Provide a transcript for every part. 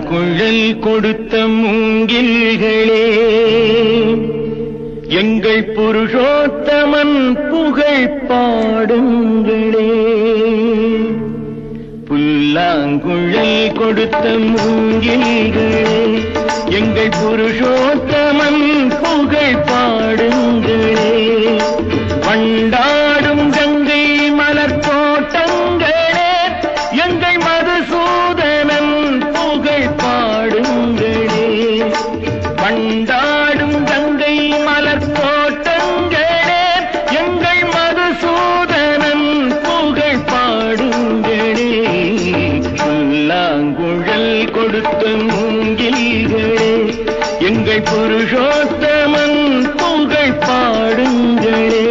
புல்லாங்குழல் கொடுத்த மூங்கில்களே, எங்கள் புருஷோத்தமன் புகழ் பாடுங்களே. புல்லாங்குழல் கொடுத்த மூங்கில்களே, எங்கள் புருஷோத்தமன் புகழ் பாடுங்களே. வண்டாடும் கங்கை மலர் தோட்டங்களே, எங்கள் மதுசூதனன் புகழ் பாடுங்களே. வண்டாடும் கங்கை மலர் தோட்டங்களே, எங்கள் மதுசூதனன் புகழ் பாடுங்களே. புல்லாங்குழல் கொடுத்த மூங்கில்களே, எங்கள் புருஷோத்தமன் புகழ் பாடுங்களே.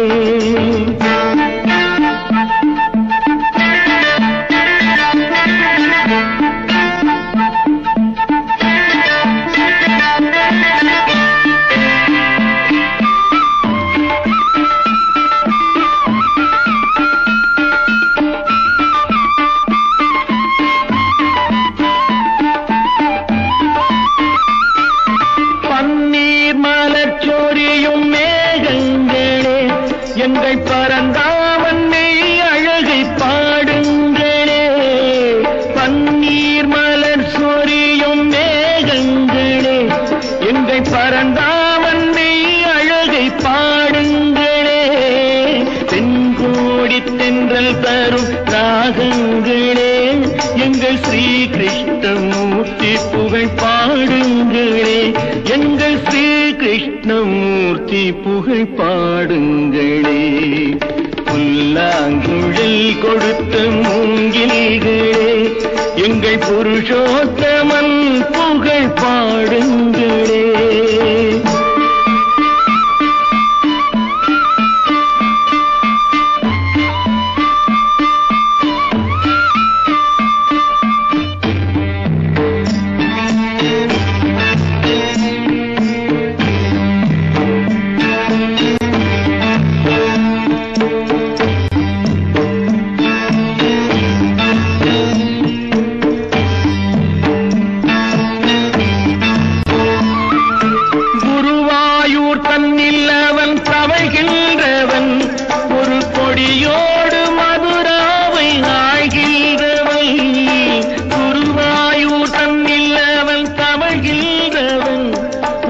மலர்ச்சோரியும் மேகங்களே, எங்கள் பரந்தாமன் மெய் அழகை பாடுங்களே. பன்னீர் மலர் சொரியும் மேகங்களே, எங்கள் பரந்தாமன் மெய் அழகை பாடுங்களே. தென்கோடி தென்றல் தரும் ராகங்களே, எங்கள் ஸ்ரீ கிருஷ்ணமூர்த்தி புகழ் பாடுங்களே. எங்கள் ஸ்ரீ கிருஷ்ணமூர்த்தி புகழ் பாடுங்களே. புல்லாங்குழல் கொடுத்த மூங்கில்களே, எங்கள் புருஷோத்தமன் புகழ் பாடுங்களே. தன்னில் அவன் தவழ்கின்றவன், ஒரு கொடியோடு மதுராவை ஆழ்கின்றவன். குருவாயூர் தன்னில் அவன் தவழ்கின்றவன்,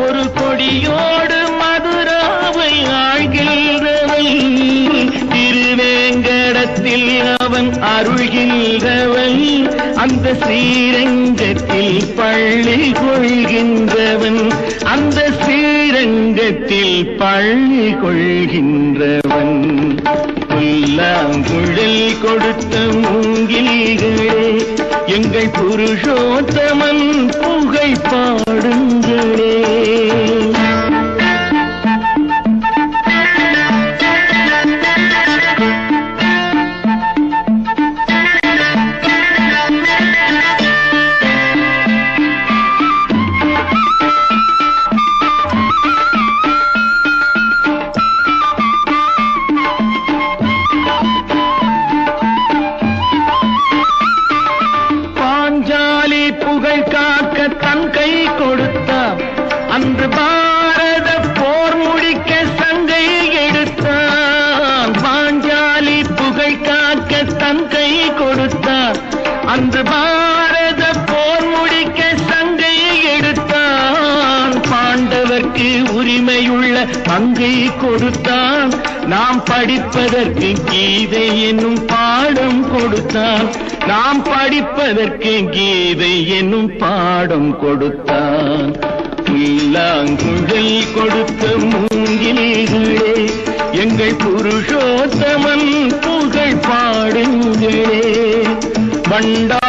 ஒரு கொடியோடு மதுராவை ஆழ்கின்றவன். திருவேங்கடத்தில் அவன் அருள்கின்றவன், அந்த ஸ்ரீரங்கத்தில் பள்ளி கொள்கின்றவன். அந்த ஸ்ரீரங்கத்தில் பள்ளி கொள்கின்றவன். புல்லாங்குழல் கொடுத்த மூங்கில்களே, எங்கள் புருஷோத்தமன் புகழ் பாடுங்களே. புகழ் காக்க தன் கை கொடுத்தான், அன்று பாரத போர் முடிக்க சங்கை எடுத்தான். பாஞ்சாலி புகழ் காக்க தன் கை கொடுத்தான், அன்று பாரத போர் முடிக்க சங்கை எடுத்தான். பாண்டவர்க்கு உரிமையுள்ள பங்கை கொடுத்தான், நாம் படிப்பதற்கு கீதை என்னும் பாடம் கொடுத்தான். நாம் படிப்பதற்கு கீதை என்னும் பாடம் கொடுத்தான். புல்லாங்குழல் கொடுத்த மூங்கில்களே, எங்கள் புருஷோத்தமன் புகழ் பாடுங்களே. வண்டா